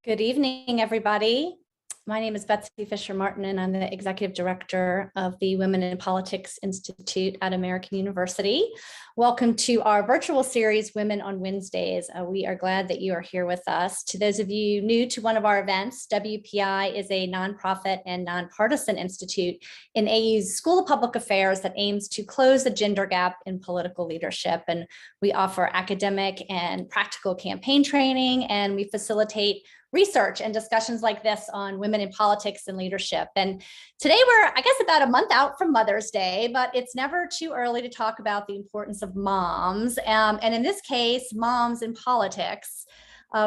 Good evening, everybody. My name is Betsy Fisher-Martin, and I'm the Executive Director of the Women in Politics Institute at American University. Welcome to our virtual series, Women on Wednesdays. We are glad that you are here with us. To those of you new to one of our events, WPI is a nonprofit and nonpartisan institute in AU's School of Public Affairs that aims to close the gender gap in political leadership. And we offer academic and practical campaign training, and we facilitate research and discussions like this on women in politics and leadership. And today we're, I guess, about a month out from Mother's Day, but it's never too early to talk about the importance of moms. And in this case, moms in politics.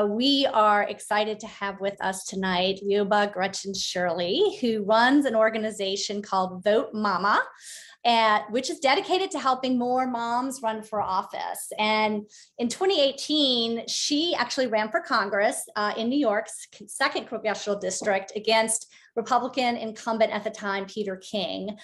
We are excited to have with us tonight Liuba Grechen Shirley, who runs an organization called Vote Mama, which is dedicated to helping more moms run for office. And in 2018, she actually ran for Congress in New York's 2nd congressional district against Republican incumbent at the time, Peter King.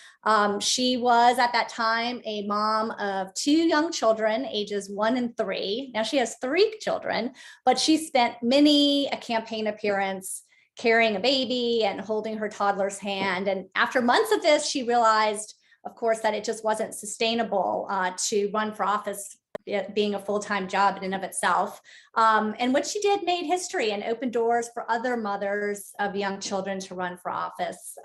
She was at that time a mom of 2 young children, ages 1 and 3. Now she has 3 children, but she spent many a campaign appearance carrying a baby and holding her toddler's hand. And after months of this, she realized, of course, that it just wasn't sustainable to run for office, it being a full-time job in and of itself. And what she did made history and opened doors for other mothers of young children to run for office.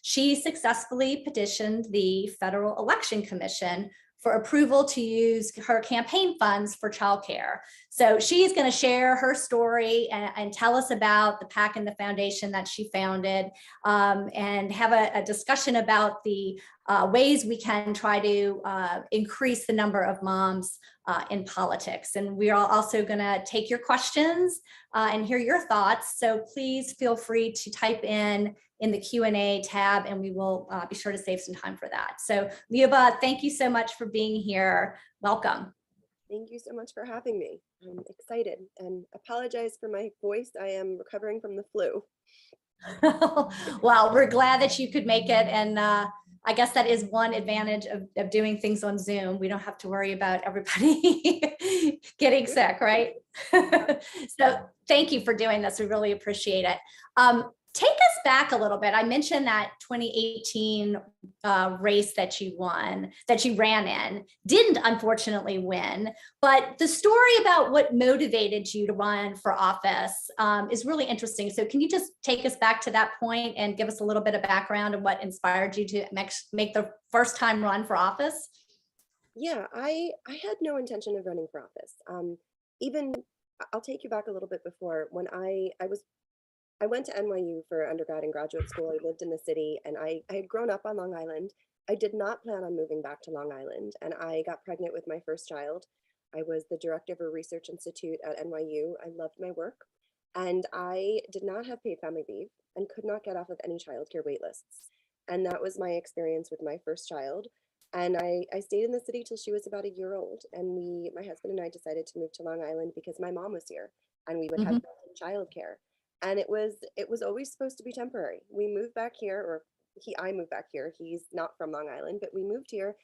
She successfully petitioned the Federal Election Commission for approval to use her campaign funds for childcare. So she's going to share her story and tell us about the PAC and the foundation that she founded, and have a discussion about the ways we can try to increase the number of moms in politics. And we are also going to take your questions and hear your thoughts. So please feel free to type in the Q&A tab, and we will be sure to save some time for that. So Liuba, thank you so much for being here. Welcome. Thank you so much for having me. I'm excited and apologize for my voice. I am recovering from the flu. Well, we're glad that you could make it. And I guess that is one advantage of doing things on Zoom. We don't have to worry about everybody getting sick, right? So thank you for doing this. We really appreciate it. Take us back a little bit. I mentioned that 2018 race that you ran in, didn't unfortunately win, but the story about what motivated you to run for office is really interesting. So can you just take us back to that point and give us a little bit of background on what inspired you to make the first time run for office? Yeah, I had no intention of running for office. I'll take you back a little bit before when I went to NYU for undergrad and graduate school. I lived in the city, and I had grown up on Long Island. I did not plan on moving back to Long Island, and I got pregnant with my first child. I was the director of a research institute at NYU. I loved my work, and I did not have paid family leave and could not get off of any childcare wait lists. And that was my experience with my first child. And I stayed in the city till she was about a year old. And my husband and I decided to move to Long Island because my mom was here and we would have childcare. And it was always supposed to be temporary. We moved back here, or I moved back here. He's not from Long Island, but we moved here,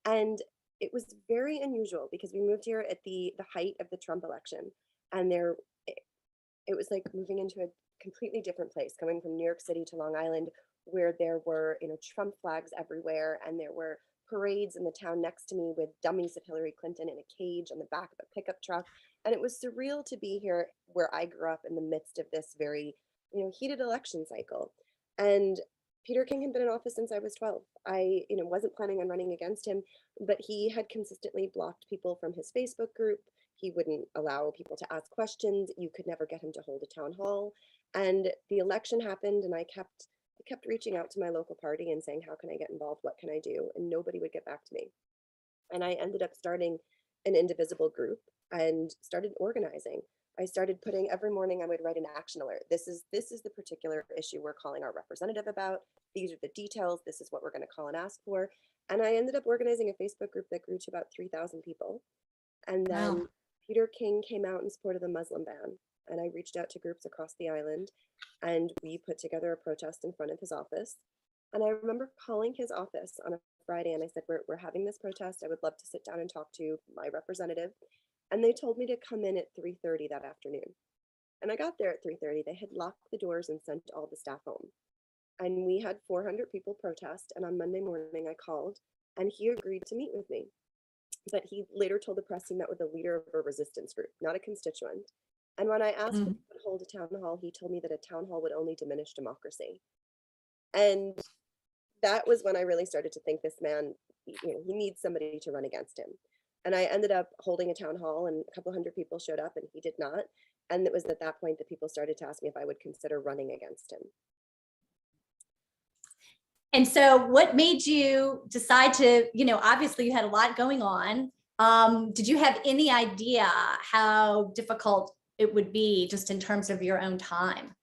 and it was very unusual because we moved here at the height of the Trump election, and it was like moving into a completely different place, coming from New York City to Long Island, where there were Trump flags everywhere, and there were parades in the town next to me with dummies of Hillary Clinton in a cage on the back of a pickup truck. And it was surreal to be here where I grew up in the midst of this very, heated election cycle. And Peter King had been in office since I was 12. I, wasn't planning on running against him, but he had consistently blocked people from his Facebook group. He wouldn't allow people to ask questions. You could never get him to hold a town hall. And the election happened, and I kept reaching out to my local party and saying, how can I get involved? What can I do? And nobody would get back to me. And I ended up starting an indivisible group and started organizing. I started putting, every morning I would write an action alert. This is the particular issue we're calling our representative about. These are the details. This is what we're going to call and ask for. And I ended up organizing a Facebook group that grew to about 3,000 people. And then wow. Peter King came out in support of the Muslim ban. And I reached out to groups across the island, and we put together a protest in front of his office. And I remember calling his office on a Friday, and I said, we're having this protest. I would love to sit down and talk to my representative. And they told me to come in at 3:30 that afternoon. And I got there at 3:30. They had locked the doors and sent all the staff home. And we had 400 people protest. And on Monday morning, I called and he agreed to meet with me. But he later told the press he met with the leader of a resistance group, not a constituent. And when I asked if he would hold a town hall, he told me that a town hall would only diminish democracy. And that was when I really started to think this man, he needs somebody to run against him. And I ended up holding a town hall and a couple hundred people showed up and he did not. And it was at that point that people started to ask me if I would consider running against him. And so what made you decide to, obviously you had a lot going on. Did you have any idea how difficult it would be just in terms of your own time?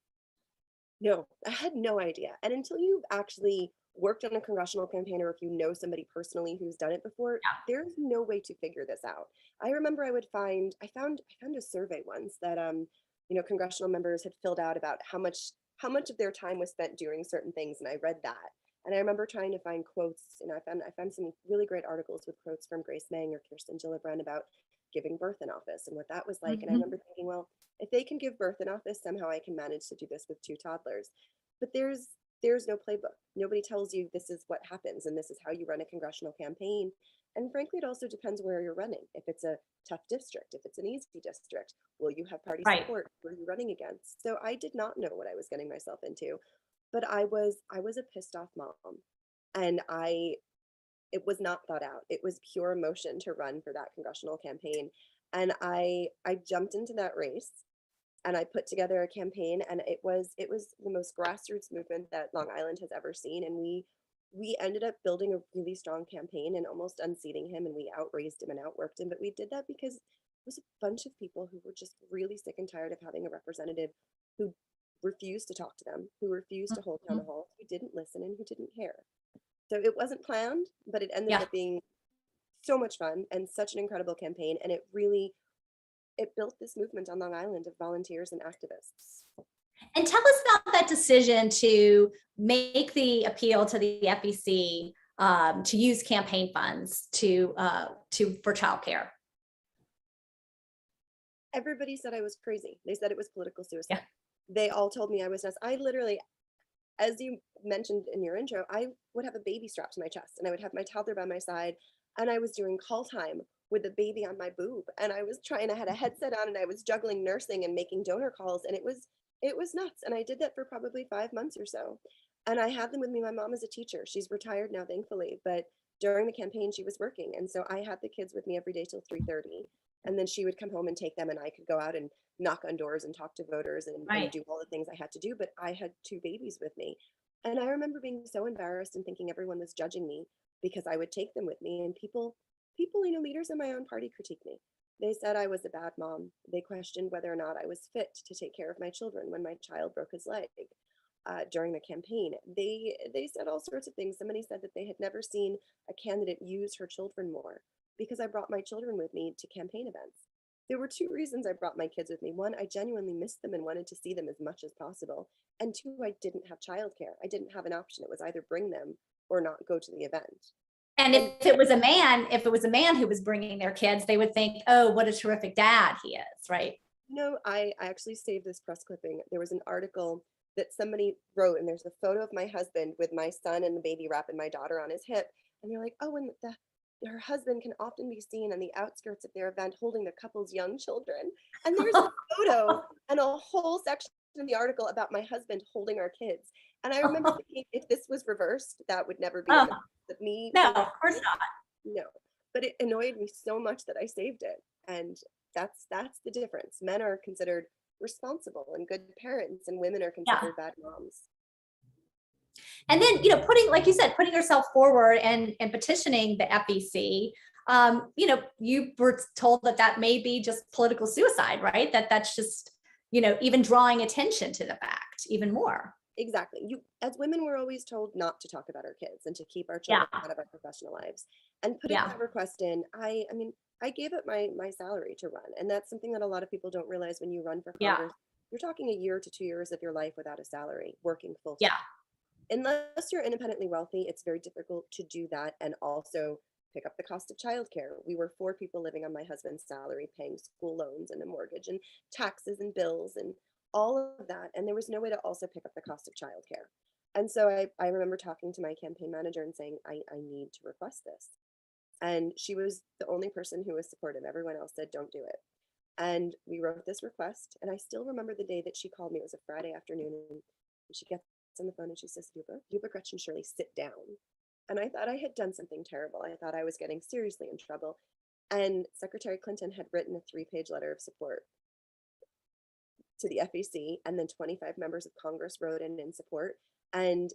No, I had no idea. And until you've actually worked on a congressional campaign or if you know somebody personally who's done it before, there's no way to figure this out. I remember I found a survey once that congressional members had filled out about how much of their time was spent doing certain things, and I read that. And I remember trying to find quotes, and I found some really great articles with quotes from Grace Meng or Kirsten Gillibrand about giving birth in office and what that was like. And I remember thinking, well, if they can give birth in office, somehow I can manage to do this with 2 toddlers. But there's no playbook. Nobody tells you this is what happens and this is how you run a congressional campaign. And frankly, it also depends where you're running. If it's a tough district, if it's an easy district, will you have party support? Who are you running against? So I did not know what I was getting myself into. But I was a pissed off mom, and it was not thought out. It was pure emotion to run for that congressional campaign, and I jumped into that race, and I put together a campaign, and it was the most grassroots movement that Long Island has ever seen, and we ended up building a really strong campaign and almost unseating him, and we outraised him and outworked him. But we did that because it was a bunch of people who were just really sick and tired of having a representative who refused to talk to them, who refused to hold town halls, who didn't listen and who didn't care. So it wasn't planned, but it ended up being so much fun and such an incredible campaign. And it built this movement on Long Island of volunteers and activists. And tell us about that decision to make the appeal to the FEC to use campaign funds for childcare. Everybody said I was crazy. They said it was political suicide. They all told me I was nuts. I literally, as you mentioned in your intro, I would have a baby strapped to my chest and I would have my toddler by my side and I was doing call time with the baby on my boob and I had a headset on and I was juggling nursing and making donor calls and it was nuts. And I did that for probably 5 months or so. And I had them with me. My mom is a teacher. She's retired now, thankfully, but during the campaign she was working. And so I had the kids with me every day till 3:30. And then she would come home and take them and I could go out and knock on doors and talk to voters and do all the things I had to do. But I had 2 babies with me. And I remember being so embarrassed and thinking everyone was judging me because I would take them with me. And people, leaders in my own party critiqued me. They said I was a bad mom. They questioned whether or not I was fit to take care of my children when my child broke his leg during the campaign. They said all sorts of things. Somebody said that they had never seen a candidate use her children more because I brought my children with me to campaign events. There were 2 reasons I brought my kids with me. 1, I genuinely missed them and wanted to see them as much as possible. And 2, I didn't have childcare. I didn't have an option. It was either bring them or not go to the event. And if it was a man who was bringing their kids, they would think, oh, what a terrific dad he is, right? I actually saved this press clipping. There was an article that somebody wrote, and there's a photo of my husband with my son and the baby wrap and my daughter on his hip. And they're like, oh, and her husband can often be seen on the outskirts of their event holding the couple's young children. And there's a photo and a whole section in the article about my husband holding our kids. And I remember thinking, if this was reversed, that would never be me. No, of course not. No, but it annoyed me so much that I saved it. And that's the difference. Men are considered responsible and good parents, and women are considered bad moms. And then, putting, like you said, putting yourself forward and petitioning the FEC, you were told that may be just political suicide, right? That's just, even drawing attention to the fact even more. Exactly. As women, we're always told not to talk about our kids and to keep our children out of our professional lives. And putting that request in, I gave up my salary to run. And that's something that a lot of people don't realize when you run for Congress. You're talking 1 year to 2 years of your life without a salary, working full time. Unless you're independently wealthy, it's very difficult to do that and also pick up the cost of childcare. We were 4 people living on my husband's salary, paying school loans and a mortgage and taxes and bills and all of that. And there was no way to also pick up the cost of childcare. And so I remember talking to my campaign manager and saying, I need to request this. And she was the only person who was supportive. Everyone else said, don't do it. And we wrote this request. And I still remember the day that she called me. It was a Friday afternoon. And she gets on the phone and she says, Liuba Grechen Shirley, sit down. And I thought I had done something terrible. I thought I was getting seriously in trouble. And Secretary Clinton had written a 3-page letter of support to the FEC, and then 25 members of Congress wrote in support. And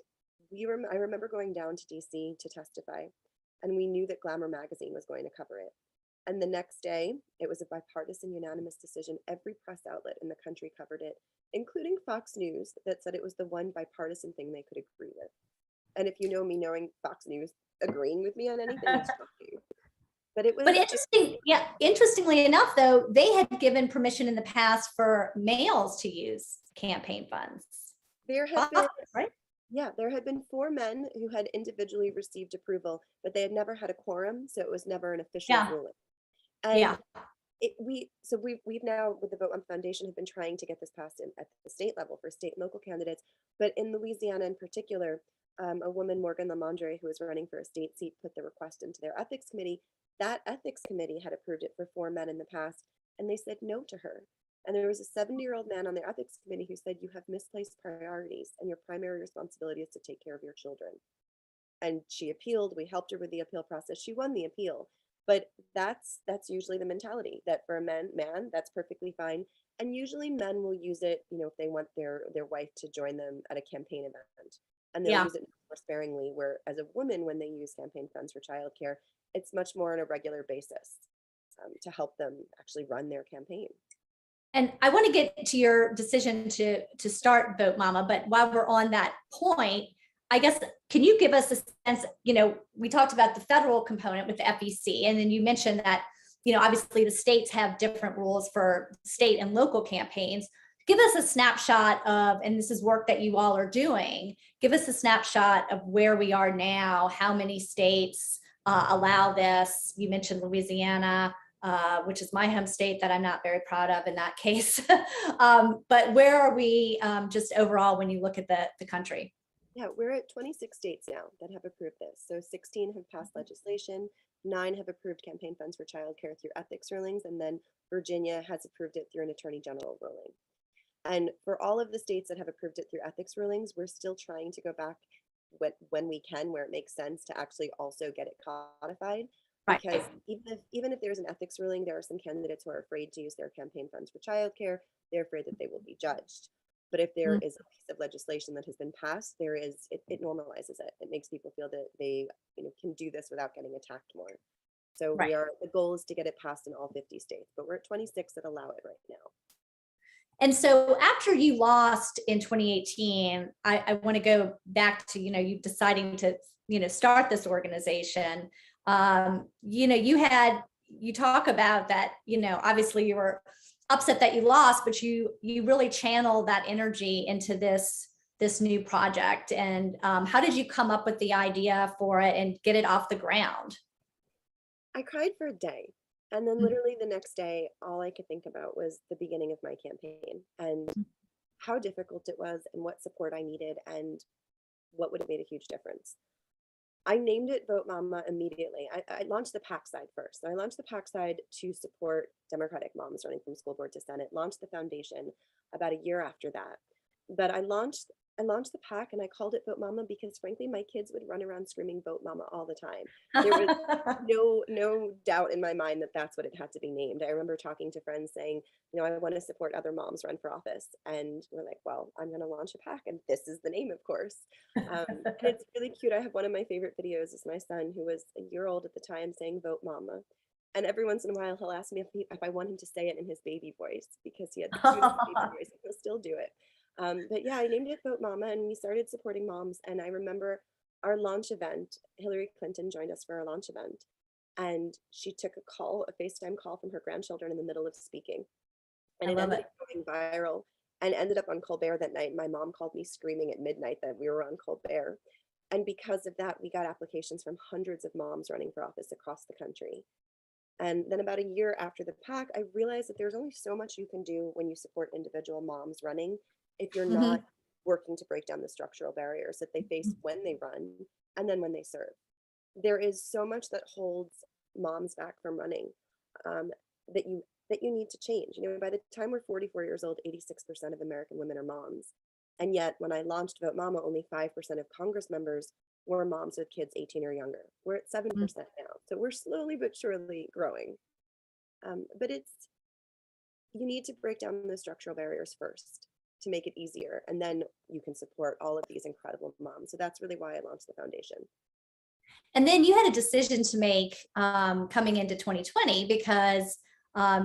I remember going down to DC to testify, and we knew that Glamour magazine was going to cover it. And the next day, it was a bipartisan unanimous decision. Every press outlet in the country covered it, including Fox News, that said it was the one bipartisan thing they could agree with. And if you know me, knowing Fox News agreeing with me on anything is shocking. But it was. But interestingly enough, though, they had given permission in the past for males to use campaign funds. There had been, right? Yeah, there had been 4 men who had individually received approval, but they had never had a quorum, so it was never an official ruling. And we've now, with the Vote Mama Foundation, have been trying to get this passed at the state level for state and local candidates. But in Louisiana in particular, a woman, Morgan Lamondre, who was running for a state seat, put the request into their ethics committee. That ethics committee had approved it for 4 men in the past, and they said no to her. And there was a 70-year-old man on their ethics committee who said, you have misplaced priorities, and your primary responsibility is to take care of your children. And she appealed. We helped her with the appeal process. She won the appeal. But that's usually the mentality, that for a man, that's perfectly fine. And usually men will use it, if they want their wife to join them at a campaign event. And they'll use it more sparingly, where as a woman, when they use campaign funds for childcare, it's much more on a regular basis to help them actually run their campaign. And I want to get to your decision to start Vote Mama, but while we're on that point, I guess, can you give us a sense, we talked about the federal component with the FEC, and then you mentioned that, obviously the states have different rules for state and local campaigns. Give us a snapshot of, and this is work that you all are doing, give us a snapshot of where we are now, how many states allow this. You mentioned Louisiana, which is my home state that I'm not very proud of in that case. But where are we just overall when you look at the country? Yeah, we're at 26 states now that have approved this. So 16 have passed legislation, 9 have approved campaign funds for childcare through ethics rulings, and then Virginia has approved it through an attorney general ruling. And for all of the states that have approved it through ethics rulings, we're still trying to go back when we can, where it makes sense, to actually also get it codified. Because even if there's an ethics ruling, there are some candidates who are afraid to use their campaign funds for childcare. They're afraid that they will be judged. But if there is a piece of legislation that has been passed, it normalizes it. It makes people feel that they can do this without getting attacked more. So the goal is to get it passed in all 50 states, but we're at 26 that allow it right now. And so after you lost in 2018, I want to go back to, you deciding to, start this organization. You talk about that, obviously you were upset that you lost, but you really channel that energy into this new project. And how did you come up with the idea for it and get it off the ground? I cried for a day. And then literally the next day, all I could think about was the beginning of my campaign and how difficult it was and what support I needed and what would have made a huge difference. I named it Vote Mama immediately. I launched the PAC side first. So I launched the PAC side to support Democratic moms running from school board to Senate, launched the foundation about a year after that. But I launched the PAC and I called it Vote Mama because frankly, my kids would run around screaming Vote Mama all the time. There was no doubt in my mind that that's what it had to be named. I remember talking to friends saying, I want to support other moms run for office. And we're like, well, I'm going to launch a PAC and this is the name, of course. And it's really cute. I have one of my favorite videos is my son, who was a year old at the time, saying Vote Mama. And every once in a while, he'll ask me if I want him to say it in his baby voice because he had the cutest baby voice, and he'll still do it. But yeah, I named it Vote Mama and we started supporting moms. And I remember our launch event, Hillary Clinton joined us for our launch event. And she took a FaceTime call from her grandchildren in the middle of speaking. And it ended up going viral and ended up on Colbert that night. My mom called me screaming at midnight that we were on Colbert. And because of that, we got applications from hundreds of moms running for office across the country. And then about a year after the PAC, I realized that there's only so much you can do when you support individual moms running if you're not Mhm. working to break down the structural barriers that they face when they run and then when they serve. There is so much that holds moms back from running, um, that you need to change. By the time we're 44 years old, 86% of American women are moms. And yet, when I launched Vote Mama, only 5% of Congress members were moms with kids 18 or younger. We're at 7% now. So we're slowly but surely growing. But you need to break down the structural barriers first to make it easier. And then you can support all of these incredible moms. So that's really why I launched the foundation. And then you had a decision to make coming into 2020 because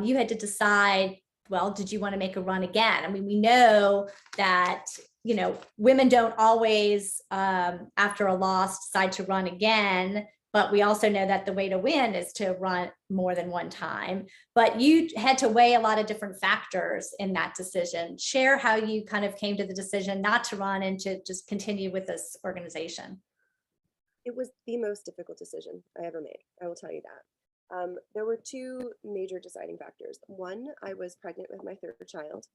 you had to decide, well, did you want to make a run again? I mean, we know that, women don't always, after a loss, decide to run again. But we also know that the way to win is to run more than one time. But you had to weigh a lot of different factors in that decision. Share how you kind of came to the decision not to run and to just continue with this organization. It was the most difficult decision I ever made. I will tell you that. There were two major deciding factors. One, I was pregnant with my third child,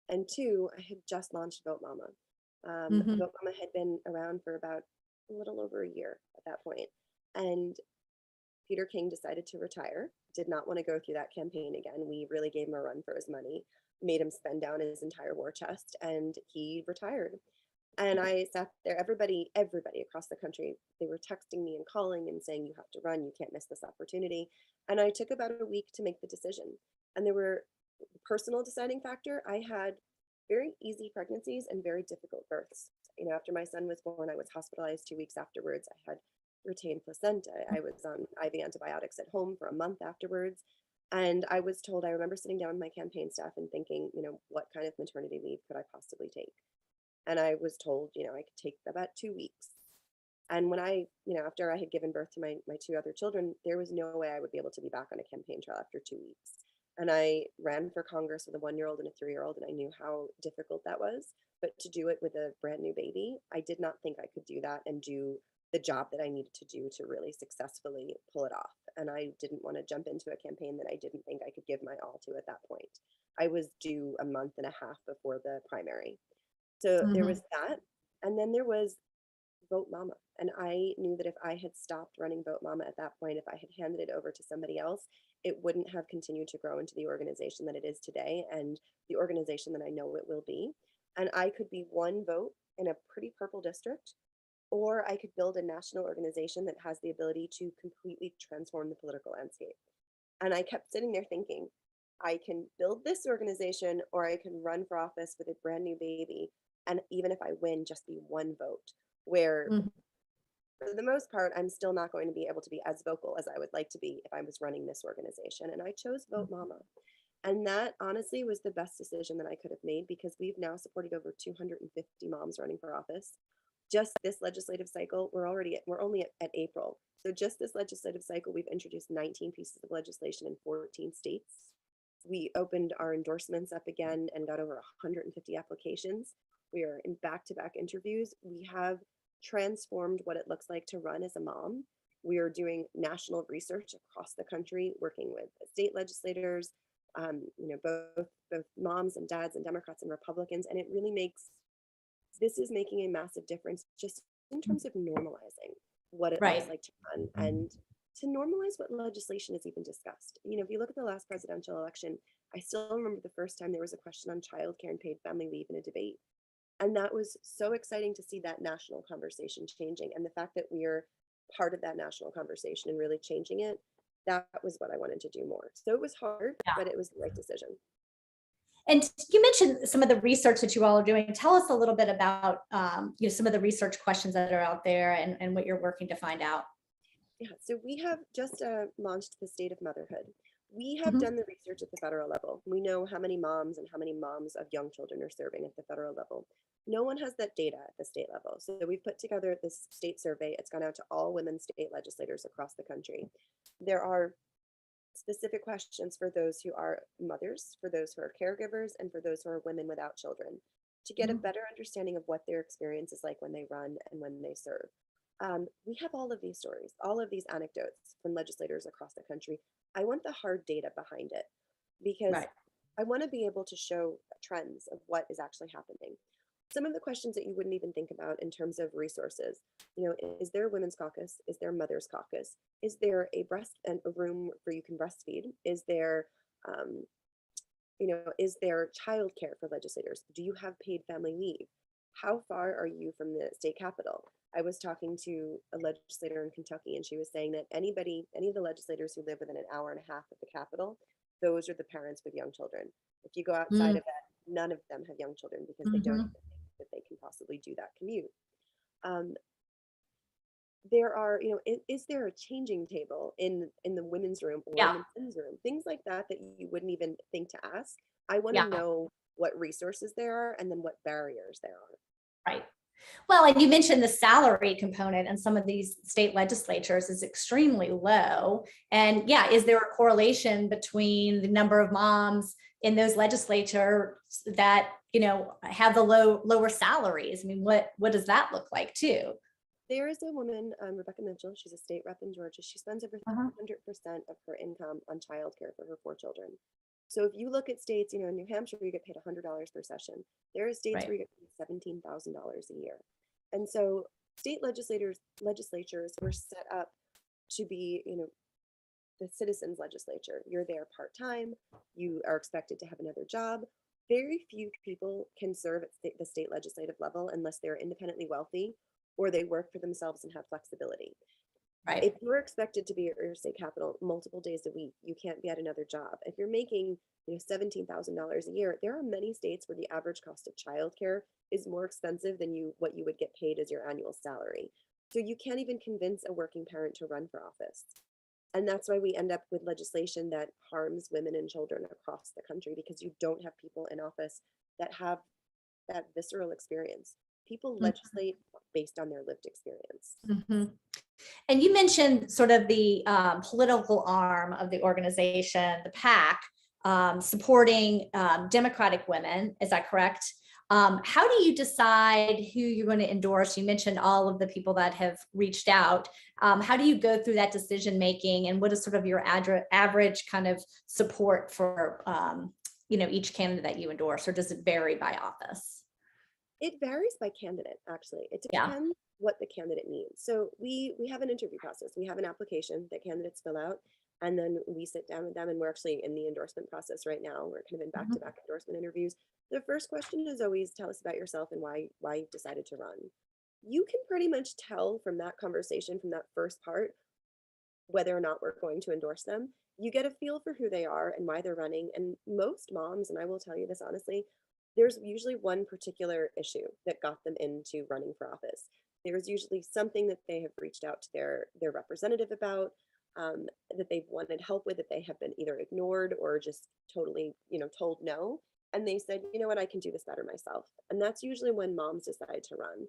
and two, I had just launched Vote Mama. Mhm. Vote Mama had been around for about a little over a year at that point, and Peter King decided to retire. Did not want to go through that campaign again. We really gave him a run for his money, made him spend down his entire war chest, and he retired. And I sat there, everybody across the country, they were texting me and calling and saying, you have to run, you can't miss this opportunity. And I took about a week to make the decision. And there were personal deciding factor. I had very easy pregnancies and very difficult births. After my son was born, I was hospitalized 2 weeks afterwards. I had retained placenta. I was on IV antibiotics at home for a month afterwards. And I was told, I remember sitting down with my campaign staff and thinking, what kind of maternity leave could I possibly take? And I was told, I could take about 2 weeks. And when after I had given birth to my two other children, there was no way I would be able to be back on a campaign trail after 2 weeks. And I ran for Congress with a 1-year-old and a 3-year-old, and I knew how difficult that was. But to do it with a brand new baby, I did not think I could do that and do the job that I needed to do to really successfully pull it off. And I didn't want to jump into a campaign that I didn't think I could give my all to at that point. I was due a month and a half before the primary. So there Mhm. was that. And then there was Vote Mama. And I knew that if I had stopped running Vote Mama at that point, if I had handed it over to somebody else, it wouldn't have continued to grow into the organization that it is today and the organization that I know it will be. And I could be one vote in a pretty purple district, or I could build a national organization that has the ability to completely transform the political landscape. And I kept sitting there thinking, I can build this organization or I can run for office with a brand new baby. And even if I win, just be one vote, where Mhm. for the most part, I'm still not going to be able to be as vocal as I would like to be if I was running this organization. And I chose Vote Mama. And that honestly was the best decision that I could have made because we've now supported over 250 moms running for office. Just this legislative cycle, we're only at April. So just this legislative cycle, we've introduced 19 pieces of legislation in 14 states. We opened our endorsements up again and got over 150 applications. We are in back-to-back interviews. We have transformed what it looks like to run as a mom. We are doing national research across the country, working with state legislators, both moms and dads and Democrats and Republicans, and it really this is making a massive difference just in terms of normalizing what it looks Right. like to run and to normalize what legislation is even discussed. If you look at the last presidential election, I still remember the first time there was a question on childcare and paid family leave in a debate. And that was so exciting to see that national conversation changing. And the fact that we are part of that national conversation and really changing it, that was what I wanted to do more. So it was hard, but it was the right decision. And you mentioned some of the research that you all are doing. Tell us a little bit about some of the research questions that are out there and what you're working to find out. Yeah, so we have just launched the State of Motherhood. We have Mhm. done the research at the federal level. We know how many moms and how many moms of young children are serving at the federal level. No one has that data at the state level. So we've put together this state survey. It's gone out to all women state legislators across the country. There are specific questions for those who are mothers, for those who are caregivers, and for those who are women without children to get a Mhm. better understanding of what their experience is like when they run and when they serve. We have all of these stories, all of these anecdotes from legislators across the country. I want the hard data behind it because Right. I want to be able to show trends of what is actually happening. Some of the questions that you wouldn't even think about in terms of resources, is there a women's caucus? Is there a mother's caucus? Is there a breast and a room where you can breastfeed? Um, is there childcare for legislators? Do you have paid family leave? How far are you from the state capitol? I was talking to a legislator in Kentucky, and she was saying that any of the legislators who live within an hour and a half of the capitol, those are the parents with young children. If you go outside of that, none of them have young children because they don't Mm-hmm. even think that they can possibly do that commute. Um, there are, is there a changing table in the women's room or in Yeah. the men's room? Things like that that you wouldn't even think to ask. I want to Yeah. know what resources there are and then what barriers there are. Right. Well, and you mentioned the salary component, and some of these state legislatures is extremely low. And yeah, is there a correlation between the number of moms in those legislatures that have the lower salaries? I mean, what does that look like too? There is a woman, Rebecca Mitchell. She's a state rep in Georgia. She spends over Uh-huh. 300% of her income on childcare for her 4 children. So if you look at states, in New Hampshire, you get paid $100 per session. There are states Right. where you get paid $17,000 a year. And so state legislatures were set up to be, the citizens legislature. You're there part-time. You are expected to have another job. Very few people can serve at the state legislative level unless they're independently wealthy or they work for themselves and have flexibility. Right. If you're expected to be at your state capital multiple days a week, you can't be at another job. If you're making, $17,000 a year, there are many states where the average cost of childcare is more expensive than what you would get paid as your annual salary. So you can't even convince a working parent to run for office. And that's why we end up with legislation that harms women and children across the country because you don't have people in office that have that visceral experience. People legislate based on their lived experience. Mm-hmm. And you mentioned sort of the political arm of the organization, the PAC, supporting Democratic women. Is that correct? How do you decide who you're going to endorse? You mentioned all of the people that have reached out. How do you go through that decision making, and what is sort of your average kind of support for each candidate that you endorse, or does it vary by office? It varies by candidate, actually. It Yeah. depends what the candidate needs. So we have an interview process. We have an application that candidates fill out, and then we sit down with them, and we're actually in the endorsement process right now. We're kind of in back-to-back endorsement interviews. The first question is always tell us about yourself and why you decided to run. You can pretty much tell from that conversation, from that first part, whether or not we're going to endorse them. You get a feel for who they are and why they're running. And most moms, and I will tell you this honestly, there's usually one particular issue that got them into running for office. There's usually something that they have reached out to their representative about, that they've wanted help with, that they have been either ignored or just totally, told no. And they said, you know what, I can do this better myself. And that's usually when moms decide to run.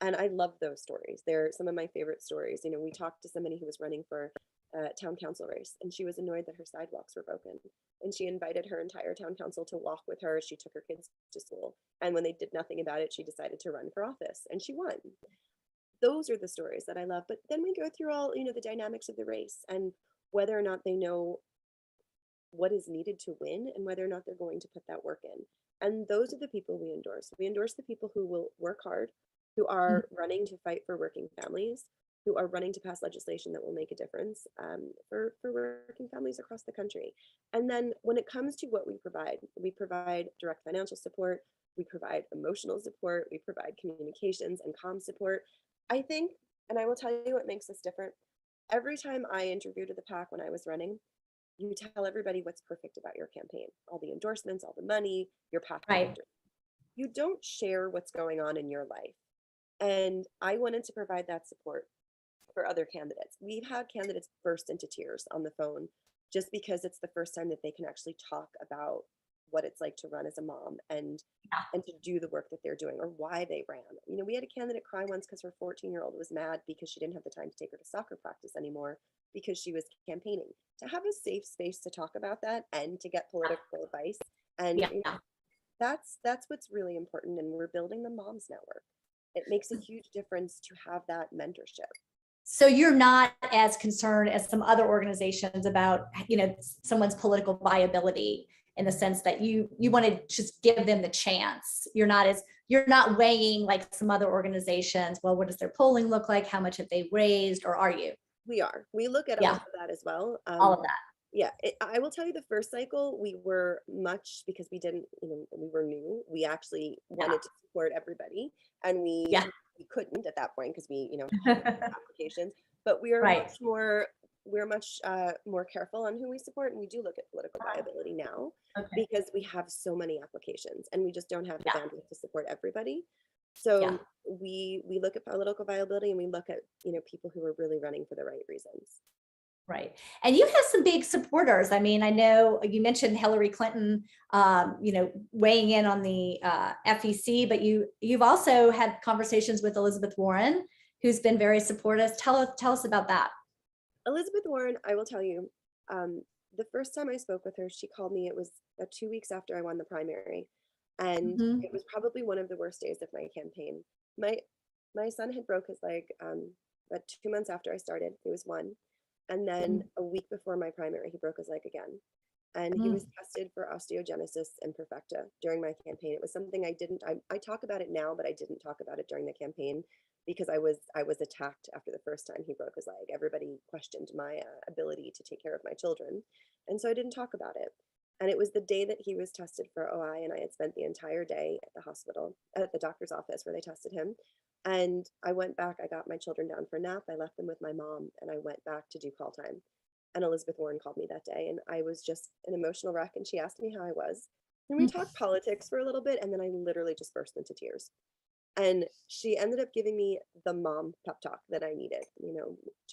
And I love those stories. They're some of my favorite stories. We talked to somebody who was running for a town council race, and she was annoyed that her sidewalks were broken. And she invited her entire town council to walk with her. She took her kids to school. And when they did nothing about it, she decided to run for office, and she won. Those are the stories that I love. But then we go through all, the dynamics of the race and whether or not they know what is needed to win and whether or not they're going to put that work in. And those are the people we endorse. We endorse the people who will work hard, who are running to fight for working families, who are running to pass legislation that will make a difference for working families across the country. And then when it comes to what we provide direct financial support, we provide emotional support, we provide communications and comm support. I think, and I will tell you what makes us different. Every time I interviewed at the PAC when I was running, you tell everybody what's perfect about your campaign, all the endorsements, all the money, your path to Right. victory. You don't share what's going on in your life. And I wanted to provide that support for other candidates. We've had candidates burst into tears on the phone just because it's the first time that they can actually talk about what it's like to run as a mom and to do the work that they're doing or why they ran. We had a candidate cry once because her 14-year-old was mad because she didn't have the time to take her to soccer practice anymore because she was campaigning. To have a safe space to talk about that and to get political advice, and Yeah. that's what's really important, and we're building the moms network. it makes a huge difference to have that mentorship. So you're not as concerned as some other organizations about, someone's political viability, in the sense that you want to just give them the chance. You're not weighing like some other organizations. Well, what does their polling look like? How much have they raised? Or are you? We look at all of that as well. All of that. Yeah, I will tell you, the first cycle, we were because we didn't, we were new. We actually wanted to support everybody, and we couldn't at that point because we, had applications. But we are much more careful on who we support, and we do look at political viability now because we have so many applications, and we just don't have the bandwidth to support everybody. So we look at political viability, and we look at people who are really running for the right reasons. Right. And you have some big supporters. I mean, I know you mentioned Hillary Clinton, weighing in on the FEC, but you've also had conversations with Elizabeth Warren, who's been very supportive. Tell us about that. Elizabeth Warren, I will tell you, the first time I spoke with her, she called me. It was 2 weeks after I won the primary. And it was probably one of the worst days of my campaign. My son had broke his leg about 2 months after I started. He was 1. And then a week before my primary, he broke his leg again. And he was tested for osteogenesis imperfecta during my campaign. It was something I talk about it now, but I didn't talk about it during the campaign because I was attacked after the first time he broke his leg. Everybody questioned my ability to take care of my children. And so I didn't talk about it. And it was the day that he was tested for OI, and I had spent the entire day at the hospital, at the doctor's office where they tested him. And I went back, I got my children down for a nap, I left them with my mom, and I went back to do call time. And Elizabeth Warren called me that day, and I was just an emotional wreck, and she asked me how I was. And we talked politics for a little bit, and then I literally just burst into tears. And she ended up giving me the mom pep talk that I needed,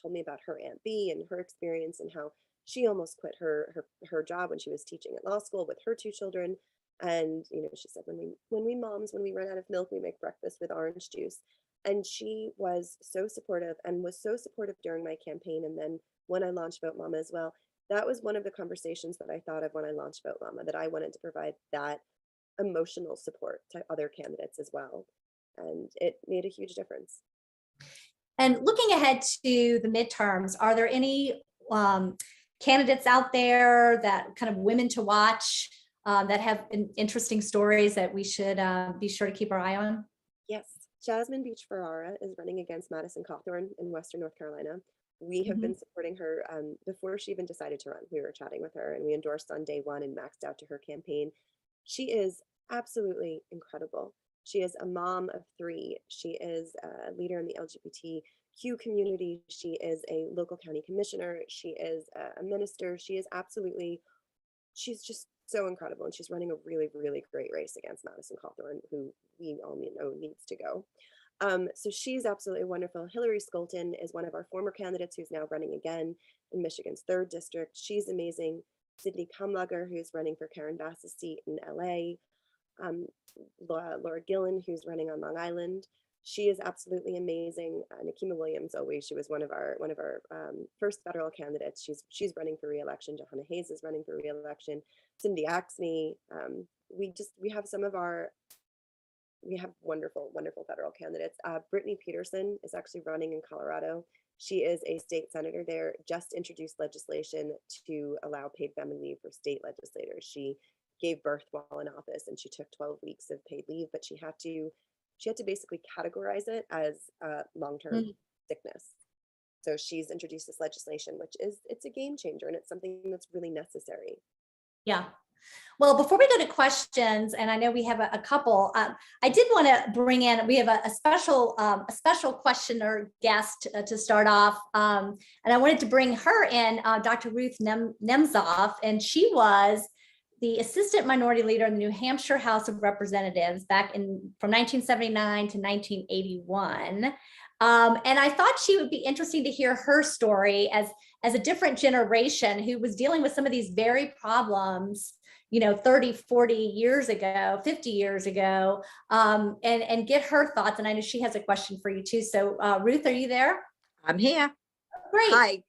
told me about her Aunt B and her experience and how she almost quit her job when she was teaching at law school with her 2 children. And, she said, when we moms, when we run out of milk, we make breakfast with orange juice. And she was so supportive, and was so supportive during my campaign. And then when I launched Vote Mama as well, that was one of the conversations that I thought of when I launched Vote Mama, that I wanted to provide that emotional support to other candidates as well. And it made a huge difference. And looking ahead to the midterms, are there any candidates out there that kind of women to watch that have interesting stories that we should be sure to keep our eye on? Yes. Jasmine Beach Ferrara is running against Madison Cawthorn in Western North Carolina. We have been supporting her before she even decided to run. We were chatting with her, and we endorsed on day 1 and maxed out to her campaign. She is absolutely incredible. She is a mom of 3. She is a leader in the LGBTQ community. She is a local county commissioner. She is a minister. She's just so incredible. And she's running a really, really great race against Madison Cawthorn, who we all know needs to go. So she's absolutely wonderful. Hillary Skolton is one of our former candidates who's now running again in Michigan's 3rd district. She's amazing. Sydney Kamlager, who's running for Karen Bass's seat in LA. Laura Gillen, who's running on Long Island. She is absolutely amazing. Nikema Williams, she was one of our first federal candidates. She's running for re-election. Johanna Hayes is running for re-election. Cindy Axney. We have wonderful federal candidates. Brittany Peterson is actually running in Colorado. She is a state senator there, just introduced legislation to allow paid family leave for state legislators. She gave birth while in office, and she took 12 weeks of paid leave, but she had to basically categorize it as long-term sickness. So she's introduced this legislation, it's a game changer, and it's something that's really necessary. Yeah. Well, before we go to questions, and I know we have a couple, I did want to bring in, we have a special questioner guest to start off. And I wanted to bring her in, Dr. Ruth Nemzoff, and she was the assistant minority leader in the New Hampshire House of Representatives from 1979 to 1981. And I thought she would be interesting to hear her story as a different generation who was dealing with some of these very problems, 30, 40 years ago, 50 years ago, and get her thoughts. And I know she has a question for you too. So Ruth, are you there? I'm here. Great. Hi.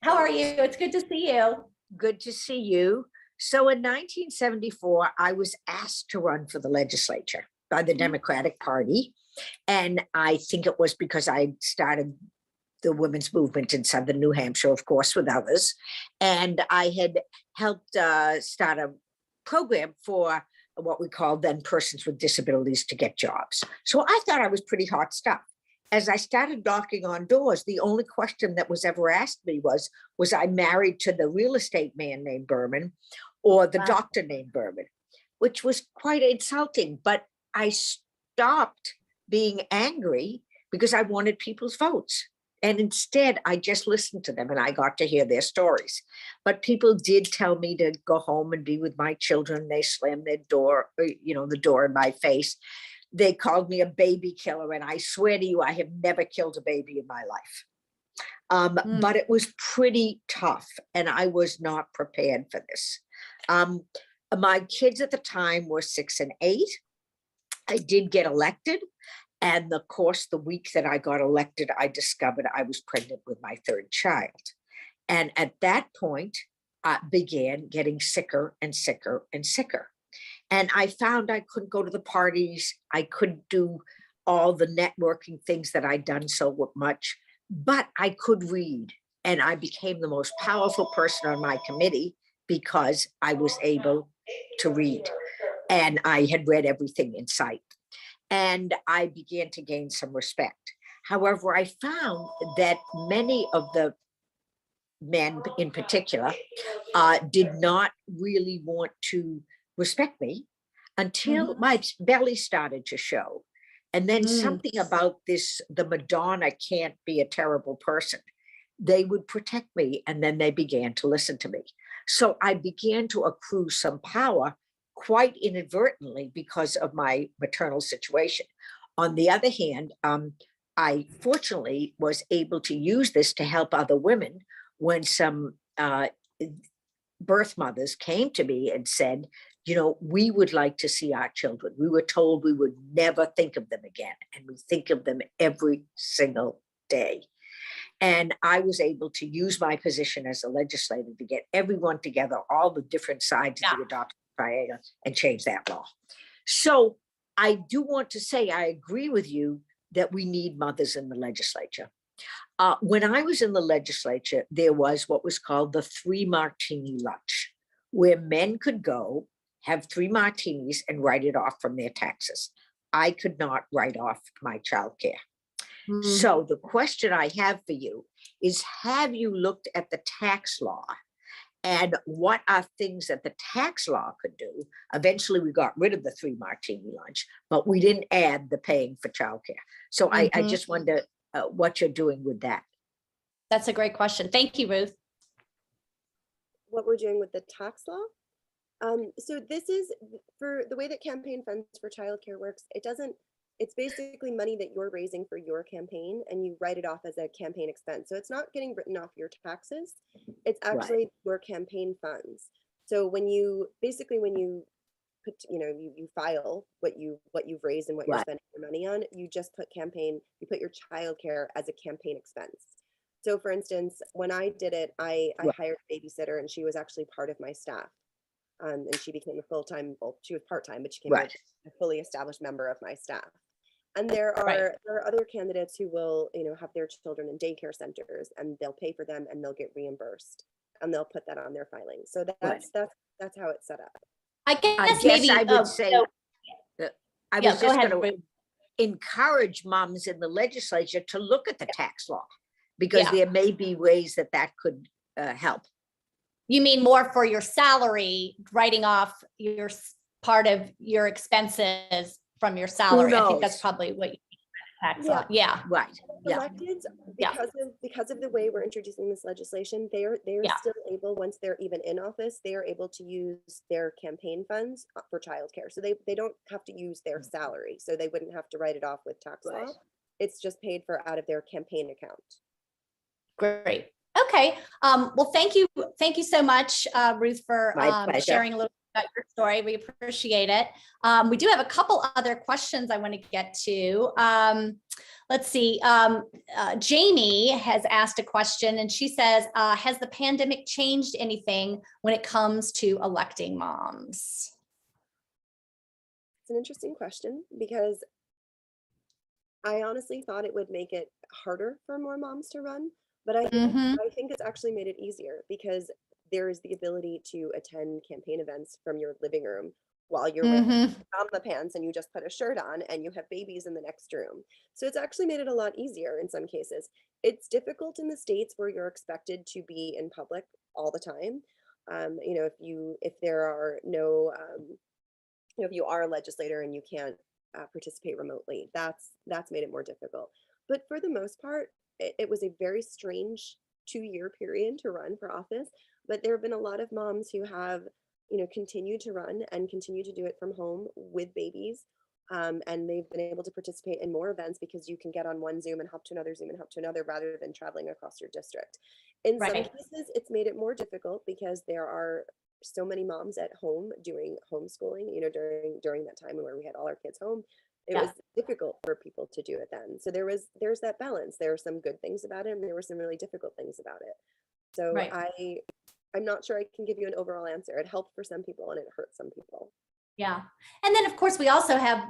How are you? It's good to see you. Good to see you. So in 1974, I was asked to run for the legislature. by the Democratic Party. And I think it was because I started the women's movement in Southern New Hampshire, of course, with others. And I had helped start a program for what we called then persons with disabilities to get jobs. So I thought I was pretty hot stuff. As I started knocking on doors, the only question that was ever asked me was I married to the real estate man named Berman or the doctor named Berman, which was quite insulting. But I stopped being angry because I wanted people's votes. And instead, I just listened to them and I got to hear their stories. But people did tell me to go home and be with my children. They slammed their door, the door in my face. They called me a baby killer. And I swear to you, I have never killed a baby in my life. But it was pretty tough and I was not prepared for this. My kids at the time were 6 and 8. I did get elected. And of course, the week that I got elected, I discovered I was pregnant with my 3rd child. And at that point, I began getting sicker and sicker and sicker. And I found I couldn't go to the parties. I couldn't do all the networking things that I'd done so much, but I could read. And I became the most powerful person on my committee because I was able to read. And I had read everything in sight. And I began to gain some respect. However, I found that many of the men in particular did not really want to respect me until my belly started to show. And then something about the Madonna can't be a terrible person. They would protect me and then they began to listen to me. So I began to accrue some power quite inadvertently because of my maternal situation. On the other hand, I fortunately was able to use this to help other women when some birth mothers came to me and said, we would like to see our children. We were told we would never think of them again. And we think of them every single day. And I was able to use my position as a legislator to get everyone together, all the different sides of the adoption triangle, and change that law. So I do want to say, I agree with you that we need mothers in the legislature. When I was in the legislature, there was what was called the 3 martini lunch, where men could go, have 3 martinis and write it off from their taxes. I could not write off my childcare. So the question I have for you is, have you looked at the tax law and what are things that the tax law could do? Eventually we got rid of the 3 martini lunch, but we didn't add the paying for childcare. So I just wonder what you're doing with that. That's a great question. Thank you, Ruth. What we're doing with the tax law? So this is for the way that campaign funds for childcare works. It's basically money that you're raising for your campaign and you write it off as a campaign expense. So it's not getting written off your taxes. It's actually your campaign funds. So when you put, you file what you've raised and what you're spending your money on, you just put your childcare as a campaign expense. So for instance, when I did it, I hired a babysitter and she was actually part of my staff. And she became a full-time, well, she was part-time, but she became a fully established member of my staff. And there are other candidates who will, have their children in daycare centers and they'll pay for them and they'll get reimbursed and they'll put that on their filing. So that's how it's set up. I guess maybe I would say that I was just going to encourage moms in the legislature to look at the tax law because there may be ways that could help. You mean more for your salary, writing off your part of your expenses from your salary? I think that's probably what you mean. Tax law. Electeds, because of the way we're introducing this legislation, they're still able, once they're even in office, they are able to use their campaign funds for childcare. So they don't have to use their salary. So they wouldn't have to write it off with tax law. It's just paid for out of their campaign account. Great. Okay. Well, thank you so much, Ruth, for sharing a little bit about your story. We appreciate it. We do have a couple other questions I want to get to. Let's see. Jamie has asked a question and she says, has the pandemic changed anything when it comes to electing moms? It's an interesting question because I honestly thought it would make it harder for more moms to run, but Mhm. I think it's actually made it easier because there is the ability to attend campaign events from your living room while you're wearing Mhm. pajama pants and you just put a shirt on and you have babies in the next room. So it's actually made it a lot easier in some cases. It's difficult in the states where you're expected to be in public all the time. If there are no if you are a legislator and you can't participate remotely, that's made it more difficult. But for the most part, it was a very strange 2 year period to run for office. But there have been a lot of moms who have, continued to run and continue to do it from home with babies. And they've been able to participate in more events because you can get on one Zoom and hop to another Zoom and hop to another rather than traveling across your district. In some Right. cases, it's made it more difficult because there are so many moms at home doing homeschooling, during that time where we had all our kids home. It Yeah. was difficult for people to do it then. So there's that balance. There were some good things about it and there were some really difficult things about it. So Right. I'm not sure I can give you an overall answer. It helped for some people and it hurt some people. Yeah. And then of course we also have,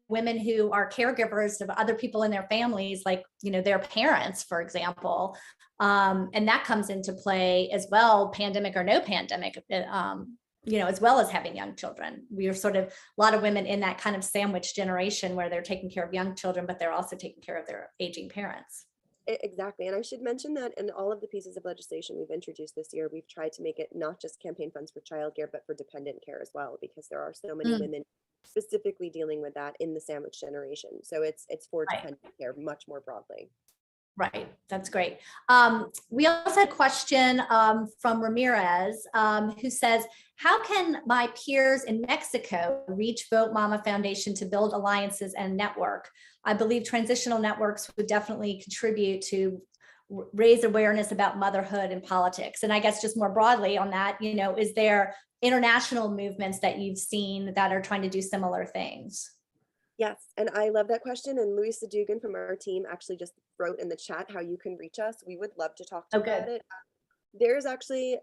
women who are caregivers of other people in their families, like, their parents, for example. And that comes into play as well, pandemic or no pandemic, as well as having young children. We are sort of a lot of women in that kind of sandwich generation where they're taking care of young children, but they're also taking care of their aging parents. Exactly. And I should mention that in all of the pieces of legislation we've introduced this year, we've tried to make it not just campaign funds for childcare, but for dependent care as well, because there are so many Mm, women specifically dealing with that in the sandwich generation. So it's for right. dependent care much more broadly. Right, that's great. We also had a question from Ramirez, who says, how can my peers in Mexico reach Vote Mama Foundation to build alliances and network? I believe transitional networks would definitely contribute to raise awareness about motherhood and politics. And I guess just more broadly on that, is there international movements that you've seen that are trying to do similar things? Yes, and I love that question. And Luisa Dugan from our team actually just wrote in the chat how you can reach us. We would love to talk to Oh, you about good. it. There's actually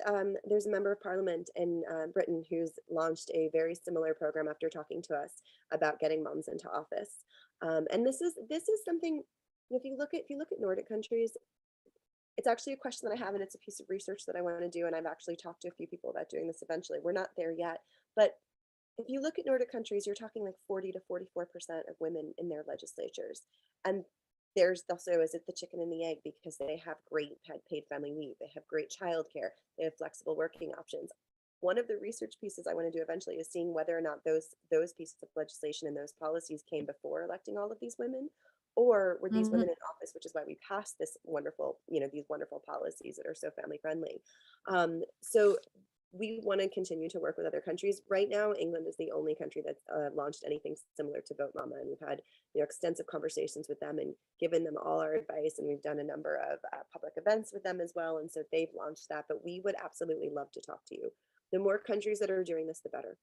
there's a member of parliament in Britain who's launched a very similar program after talking to us about getting moms into office. And this is something. If you look at Nordic countries, it's actually a question that I have, and it's a piece of research that I want to do. And I've actually talked to a few people about doing this eventually. We're not there yet, but if you look at Nordic countries, you're talking like 40 to 44% of women in their legislatures. And there's also, is it the chicken and the egg? Because they have great paid family leave, they have great childcare, they have flexible working options. One of the research pieces I want to do eventually is seeing whether or not those pieces of legislation and those policies came before electing all of these women, or were these Mhm. women in office, which is why we passed these wonderful policies that are so family friendly. So we want to continue to work with other countries. Right now, England is the only country that's launched anything similar to Vote Mama, and we've had extensive conversations with them and given them all our advice, and we've done a number of public events with them as well, and so they've launched that. But we would absolutely love to talk to you. The more countries that are doing this, the better.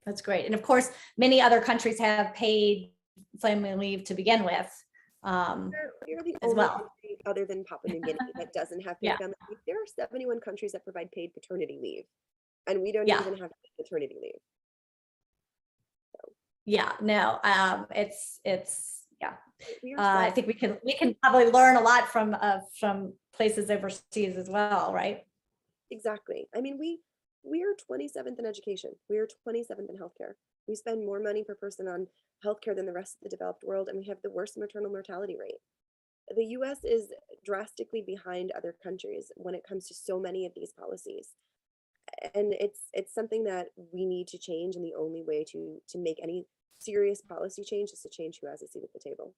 That's great. And of course, many other countries have paid family leave to begin with, We're the as only well. country other than Papua New Guinea that doesn't have paid Yeah, family leave. There are 71 countries that provide paid paternity leave, and we don't yeah, even have paternity leave. yeah. No, yeah. We are I think we can probably learn a lot from places overseas as well, right? exactly. I mean, we are 27th in education. We are 27th in healthcare. We spend more money per person on healthcare than the rest of the developed world, and we have the worst maternal mortality rate. The US is drastically behind other countries when it comes to so many of these policies. And it's something that we need to change, and the only way to make any serious policy change is to change who has a seat at the table.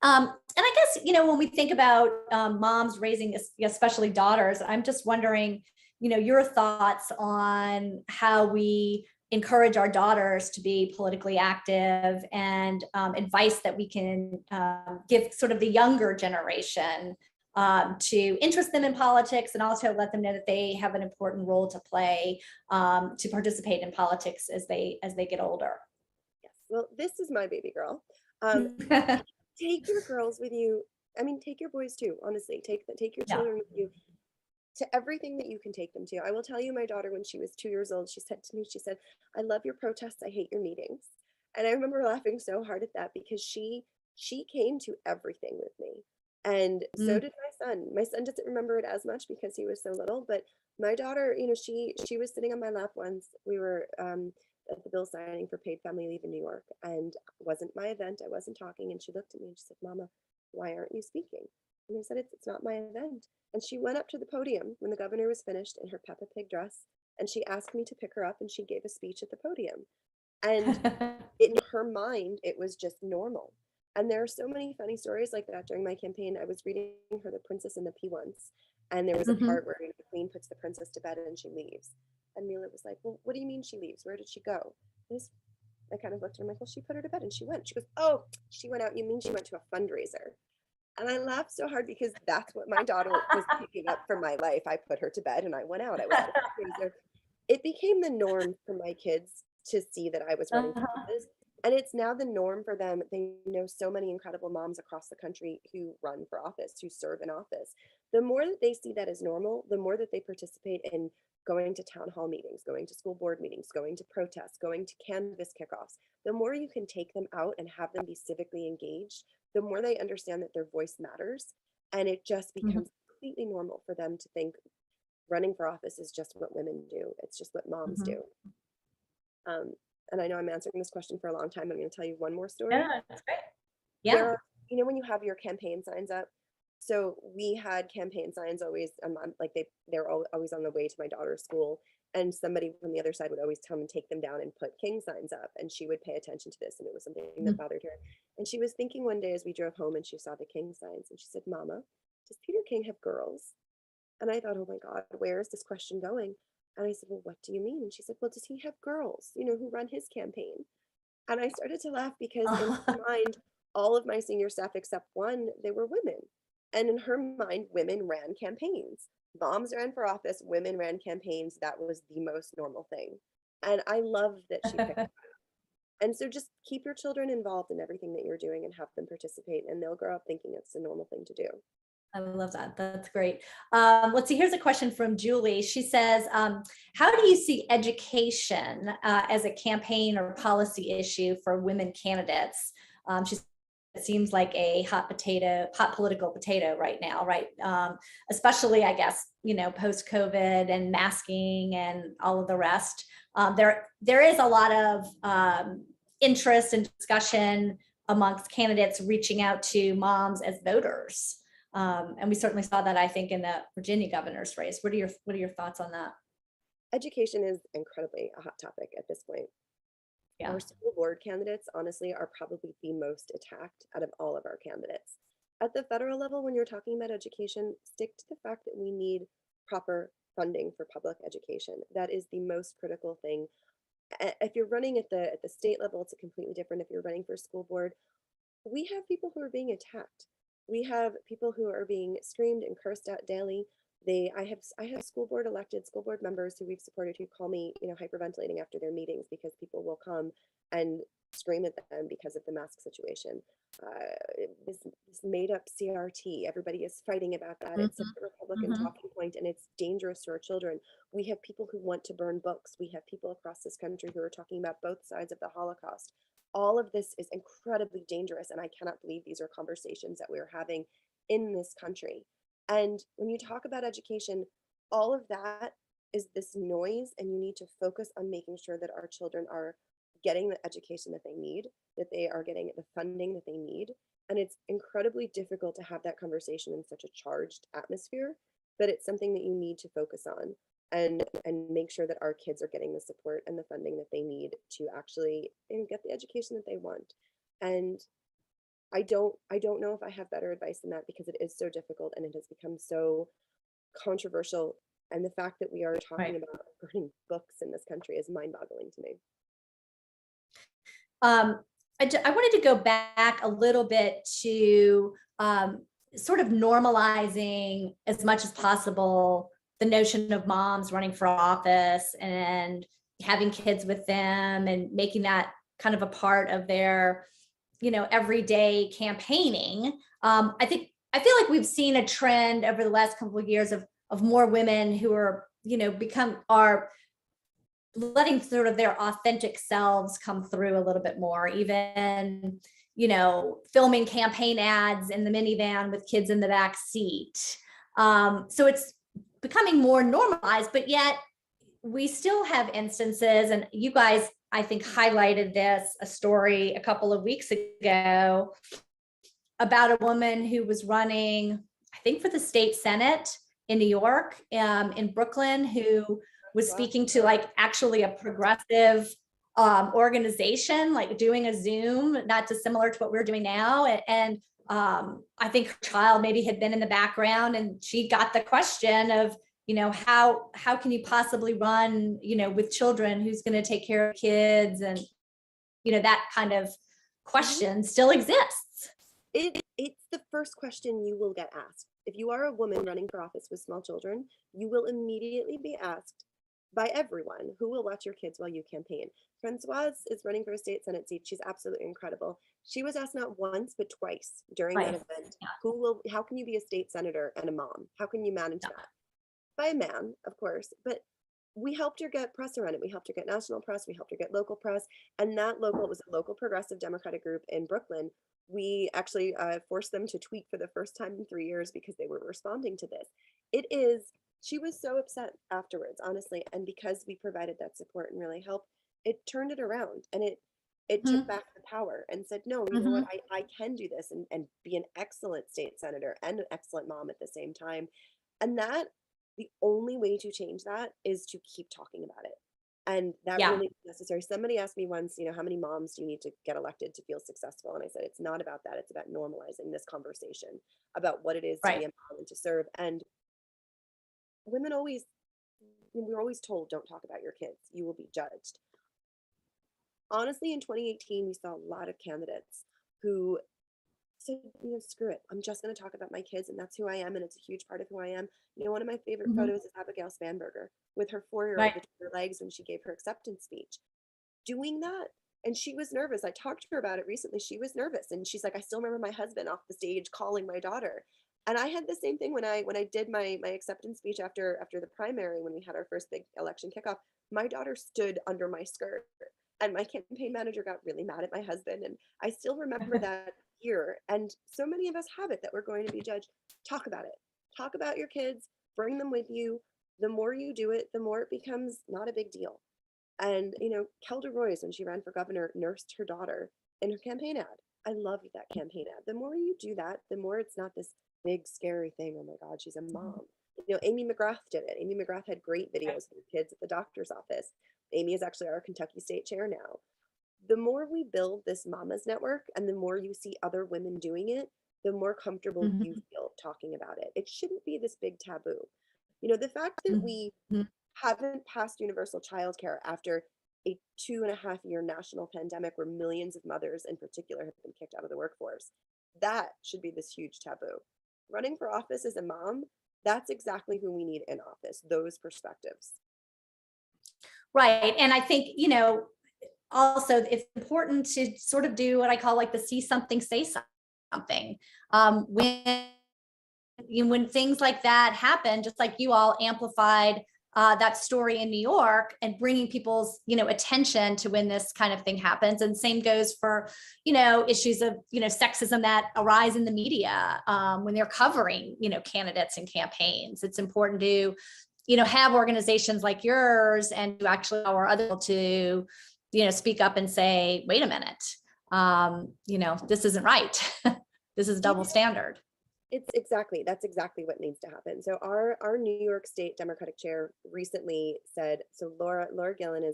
And I guess, when we think about moms raising, especially daughters, I'm just wondering, your thoughts on how we encourage our daughters to be politically active, and advice that we can give sort of the younger generation to interest them in politics, and also let them know that they have an important role to play, to participate in politics as they get older. Yes. Well, this is my baby girl. Take your girls with you. I mean, take your boys too, honestly. Take your Yeah. children with you. to everything that you can take them to. I will tell you, my daughter, when she was 2 years old, she said to me, she said, "I love your protests. I hate your meetings." And I remember laughing so hard at that because she came to everything with me. And so Mm. did my son. My son doesn't remember it as much because he was so little, but my daughter, she was sitting on my lap once. We were at the bill signing for paid family leave in New York, and it wasn't my event. I wasn't talking, and she looked at me and she said, "Mama, why aren't you speaking?" And I said, it's not my event." And she went up to the podium when the governor was finished in her Peppa Pig dress, and she asked me to pick her up, and she gave a speech at the podium. And in her mind, it was just normal. And there are so many funny stories like that during my campaign. I was reading her The Princess and the Pea once, and there was a Mhm. part where the queen puts the princess to bed and she leaves. And Mila was like, "Well, what do you mean she leaves? Where did she go?" And I kind of looked at her, I'm like, "Well, she put her to bed and she went." She goes, "Oh, she went out. You mean she went to a fundraiser?" And I laughed so hard because that's what my daughter was picking up for my life. I put her to bed and I went out. I was at a fundraiser. It became the norm for my kids to see that I was running for Uh-huh. office. And it's now the norm for them. They know so many incredible moms across the country who run for office, who serve in office. The more that they see that as normal, the more that they participate in going to town hall meetings, going to school board meetings, going to protests, going to canvas kickoffs. The more you can take them out and have them be civically engaged, the more they understand that their voice matters. And it just Mhm. becomes completely normal for them to think running for office is just what women do. It's just what moms Mhm. do. Um, and I know I'm answering this question for a long time, but I'm going to tell you one more story. Yeah, that's great. There Yeah. are, when you have your campaign signs up, so we had campaign signs always, like they're always on the way to my daughter's school, and somebody from the other side would always come and take them down and put king signs up, and she would pay attention to this, and it was something that Mhm. bothered her. And she was thinking one day as we drove home, and she saw the king signs, and she said, "Mama, does Peter King have girls?" And I thought, "Oh my God, where is this question going?" And I said, "Well, what do you mean?" And she said, "Well, does he have girls, who run his campaign?" And I started to laugh because in her mind, all of my senior staff except one, they were women. And in her mind, women ran campaigns. Moms ran for office, women ran campaigns. That was the most normal thing. And I love that she picked. And so just keep your children involved in everything that you're doing and have them participate, and they'll grow up thinking it's a normal thing to do. I love that. That's great. Let's see. Here's a question from Julie. She says, "How do you see education as a campaign or policy issue for women candidates?" She said, "It seems like a hot political potato right now, right? Especially, I guess, post COVID and masking and all of the rest. There is a lot of interest and discussion amongst candidates reaching out to moms as voters." And we certainly saw that, I think, in the Virginia governor's race. What are your thoughts on that? Education is incredibly a hot topic at this point. Yeah. Our school board candidates, honestly, are probably the most attacked out of all of our candidates. At the federal level, when you're talking about education, stick to the fact that we need proper funding for public education. That is the most critical thing. If you're running at the state level, it's a completely different. If you're running for school board, we have people who are being attacked. We have people who are being screamed and cursed at daily. I have school board members who we've supported who call me, hyperventilating after their meetings because people will come and scream at them because of the mask situation. This made up CRT, everybody is fighting about that. It's such Mhm. a Republican Mhm. talking point, and it's dangerous to our children. We have people who want to burn books. We have people across this country who are talking about both sides of the Holocaust. All of this is incredibly dangerous, and I cannot believe these are conversations that we're having in this country. And when you talk about education, all of that is this noise, and you need to focus on making sure that our children are getting the education that they need, that they are getting the funding that they need. And it's incredibly difficult to have that conversation in such a charged atmosphere, but it's something that you need to focus on and make sure that our kids are getting the support and the funding that they need to actually get the education that they want. And I don't know if I have better advice than that because it is so difficult and it has become so controversial. And the fact that we are Right. talking about burning books in this country is mind-boggling to me. Um, I wanted to go back a little bit to sort of normalizing as much as possible the notion of moms running for office and having kids with them and making that kind of a part of their, everyday campaigning. I feel like we've seen a trend over the last couple of years of of more women who are, are letting sort of their authentic selves come through a little bit more, even, filming campaign ads in the minivan with kids in the back seat. So it's becoming more normalized, but yet we still have instances, and you guys, I think, highlighted a story a couple of weeks ago about a woman who was running, I think, for the state Senate in New York, in Brooklyn, who was speaking to like actually a progressive organization, like doing a Zoom, not dissimilar to what we're doing now. And I think her child maybe had been in the background, and she got the question of, how can you possibly run, with children, who's going to take care of kids? And, that kind of question still exists. It's the first question you will get asked. If you are a woman running for office with small children, you will immediately be asked by everyone, who will watch your kids while you campaign. Francoise is running for a state Senate seat. She's absolutely incredible. She was asked not once, but twice during that event, how can you be a state senator and a mom? How can you manage that? By a man, of course, but we helped her get press around it. We helped her get national press. We helped her get local press. And it was a local progressive Democratic group in Brooklyn. We actually forced them to tweet for the first time in 3 years because they were responding to this. She was so upset afterwards, honestly. And because we provided that support and really helped, it turned it around, and it took back the power and said, no, you know what, I can do this and be an excellent state senator and an excellent mom at the same time. And the only way to change that is to keep talking about it. And that really is necessary. Somebody asked me once, how many moms do you need to get elected to feel successful? And I said, it's not about that. It's about normalizing this conversation about what it is to be a mom and to serve. And we're always told, don't talk about your kids, you will be judged. Honestly, in 2018, we saw a lot of candidates who said, screw it, I'm just going to talk about my kids, and that's who I am, and it's a huge part of who I am. One of my favorite photos is Abigail Spanberger with her 4-year-old between her legs when she gave her acceptance speech, doing that. And she was nervous. I talked to her about it recently. She was nervous, and she's like, I still remember my husband off the stage calling my daughter. And I had the same thing when I did my acceptance speech after the primary, when we had our first big election kickoff. My daughter stood under my skirt, and my campaign manager got really mad at my husband. And I still remember that year. And so many of us have it, that we're going to be judged. Talk about it. Talk about your kids. Bring them with you. The more you do it, the more it becomes not a big deal. And, Kelda Roys, when she ran for governor, nursed her daughter in her campaign ad. I loved that campaign ad. The more you do that, the more it's not this big scary thing. Oh my God, she's a mom. Amy McGrath did it. Amy McGrath had great videos of kids at the doctor's office. Amy is actually our Kentucky state chair now. The more we build this mamas network, and the more you see other women doing it, the more comfortable you feel talking about it. It shouldn't be this big taboo. The fact that we haven't passed universal childcare after a 2.5-year national pandemic where millions of mothers in particular have been kicked out of the workforce, that should be this huge taboo. Running for office as a mom, that's exactly who we need in office, those perspectives. Right. And I think, also it's important to sort of do what I call like the see something, say something. When things like that happen, just like you all amplified that story in New York, and bringing people's, attention to when this kind of thing happens. And same goes for, issues of, sexism that arise in the media when they're covering, candidates and campaigns. It's important to, have organizations like yours and to actually allow other people to, speak up and say, wait a minute, this isn't right. This is double standard. That's exactly what needs to happen. So our New York State Democratic chair recently said, so Laura Gillen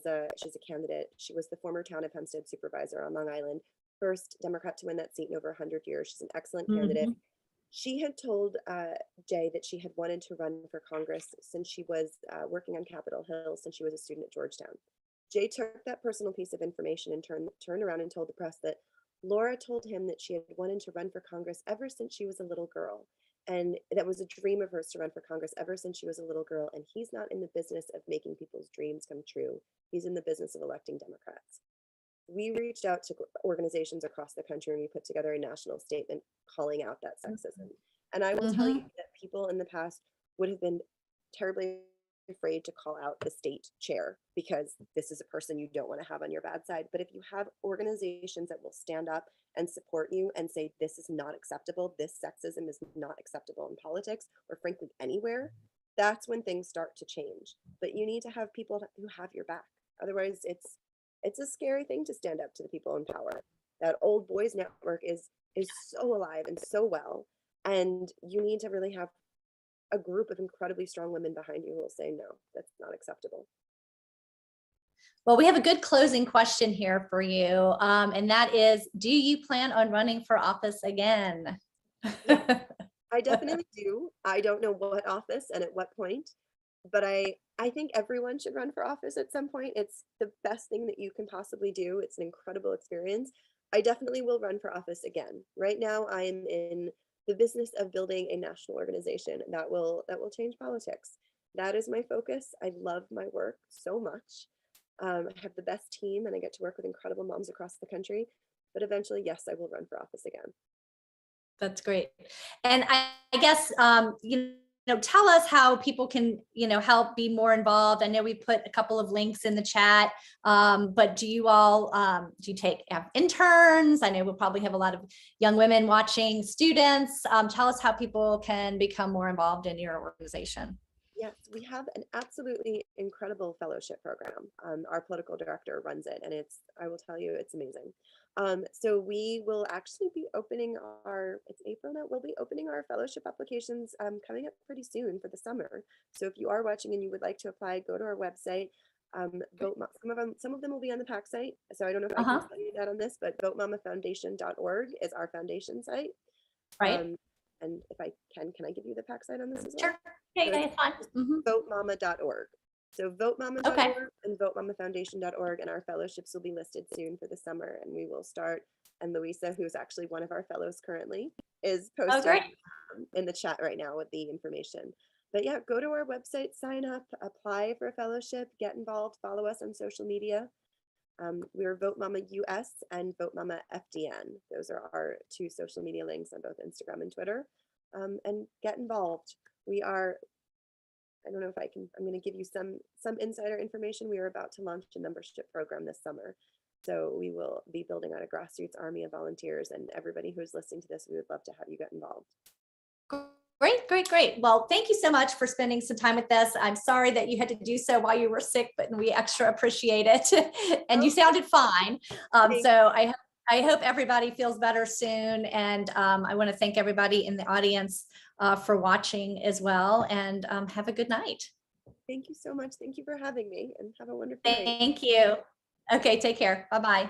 she's a candidate. She was the former town of Hempstead supervisor on Long Island, first Democrat to win that seat in over 100 years. She's an excellent candidate. She had told Jay that she had wanted to run for Congress since she was working on Capitol Hill, since she was a student at Georgetown. Jay took that personal piece of information and turned around and told the press that Laura told him that she had wanted to run for Congress ever since she was a little girl. And that was a dream of hers to run for Congress ever since she was a little girl. And he's not in the business of making people's dreams come true. He's in the business of electing Democrats. We reached out to organizations across the country, and we put together a national statement calling out that sexism. And I will tell you that people in the past would have been terribly afraid to call out the state chair because this is a person you don't want to have on your bad side. But if you have organizations that will stand up and support you and say, this is not acceptable, this sexism is not acceptable in politics or frankly anywhere, that's when things start to change. But you need to have people who have your back. Otherwise, it's a scary thing to stand up to the people in power. That old boys network is so alive and so well. And you need to really have a group of incredibly strong women behind you who will say, no, that's not acceptable. Well, we have a good closing question here for you. And that is, do you plan on running for office again? Yeah, I definitely do. I don't know what office and at what point, but I think everyone should run for office at some point. It's the best thing that you can possibly do. It's an incredible experience. I definitely will run for office again. Right now, I am in the business of building a national organization that will change politics. That is my focus. I love my work so much. I have the best team and I get to work with incredible moms across the country. But eventually, yes, I will run for office again. That's great. And I guess, tell us how people can, help be more involved. I know we put a couple of links in the chat, but do you all, do you have interns? I know we'll probably have a lot of young women watching, students. Tell us how people can become more involved in your organization. Yes, we have an absolutely incredible fellowship program. Our political director runs it, and I will tell you, it's amazing. So we will actually be opening it's April now, we'll be opening our fellowship applications coming up pretty soon for the summer. So if you are watching and you would like to apply, go to our website. Some of them will be on the PAC site. So I don't know if I can tell you that on this, but votemamafoundation.org is our foundation site. Right. And if I can I give you the PAC site on this as well? Sure. Yeah, it's fine. Votemama.org. So votemama.org Okay. and votemamafoundation.org, and our fellowships will be listed soon for the summer, and we will start. And Louisa, who's actually one of our fellows currently, is posting in the chat right now with the information. But yeah, go to our website, sign up, apply for a fellowship, get involved, follow us on social media. We're Vote Mama US and Vote Mama FDN. Those are our two social media links on both Instagram and Twitter. And get involved. I don't know if I'm going to give you some insider information. We are about to launch a membership program this summer. So we will be building out a grassroots army of volunteers, and everybody who's listening to this, we would love to have you get involved. Great. Well, thank you so much for spending some time with us. I'm sorry that you had to do so while you were sick, but we extra appreciate it. And you sounded fine. So I hope everybody feels better soon. And I want to thank everybody in the audience for watching as well. And have a good night. Thank you so much. Thank you for having me, and have a wonderful night. Thank you. Okay, take care. Bye-bye.